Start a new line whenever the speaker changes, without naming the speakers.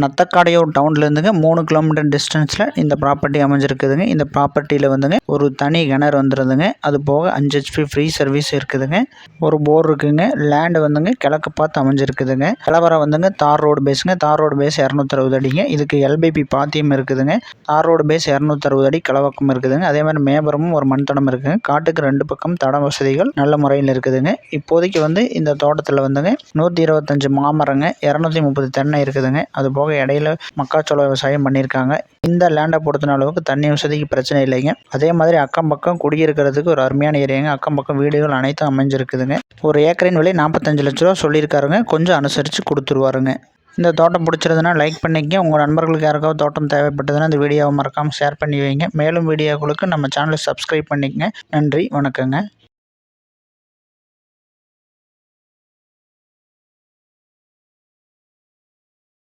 Nathakadaiyur டவுன்லேருந்துங்க 3 kilometre டிஸ்டன்ஸில் இந்த property அமைஞ்சிருக்குதுங்க. இந்த ப்ராப்பர்ட்டியில் வந்துங்க ஒரு தனி கிணறு வந்துடுதுங்க. அது போக 5 HP ஃப்ரீ சர்வீஸ் இருக்குதுங்க. ஒரு போர் இருக்குதுங்க. லேண்டு வந்துங்க கிழக்கு பார்த்து அமைஞ்சிருக்குதுங்க. கலவரம் வந்துங்க தார் ரோடு பேஸுங்க. தார் ரோடு பேஸ் 260 அடிங்க. இதுக்கு LBP பாத்தியம் இருக்குதுங்க. தார் ரோடு பேஸ் 260 அடி கலவக்கம் இருக்குதுங்க. அதே மாதிரி மேபரமும் ஒரு மண்தடம் இருக்குதுங்க. காட்டுக்கு 2 பக்கம் தட வசதிகள் நல்ல முறையில் இருக்குதுங்க. இப்போதைக்கு வந்து இந்த தோட்டத்தில் வந்துங்க 125 மாமரங்க, 230 தென்னை இருக்குதுங்க. அது போக இடையில மக்காச்சோள விவசாயம் பண்ணியிருக்காங்க. இந்த லேண்டை பொறுத்த அளவுக்கு தண்ணி வசதிக்கு பிரச்சனை இல்லைங்க. அதே மாதிரி அக்கம் பக்கம் குடியிருக்கிறதுக்கு ஒரு அருமையான ஏரியாங்க. அக்கம் பக்கம் வீடுகள் அனைத்தும் அமைஞ்சிருக்குதுங்க. ஒரு ஏக்கரின் விலை 45 லட்ச ரூபா சொல்லியிருக்காருங்க. கொஞ்சம் அனுசரித்து கொடுத்துருவாருங்க. இந்த தோட்டம் பிடிச்சிருந்ததுன்னா லைக் பண்ணிக்க. உங்கள் நண்பர்களுக்கு யாருக்காவது தோட்டம் தேவைப்பட்டதுன்னா இந்த வீடியோவை மறக்காமல் ஷேர் பண்ணி வைங்க. மேலும் வீடியோக்களுக்கு நம்ம சேனலை சப்ஸ்கிரைப் பண்ணிக்கங்க. நன்றி, வணக்கங்க.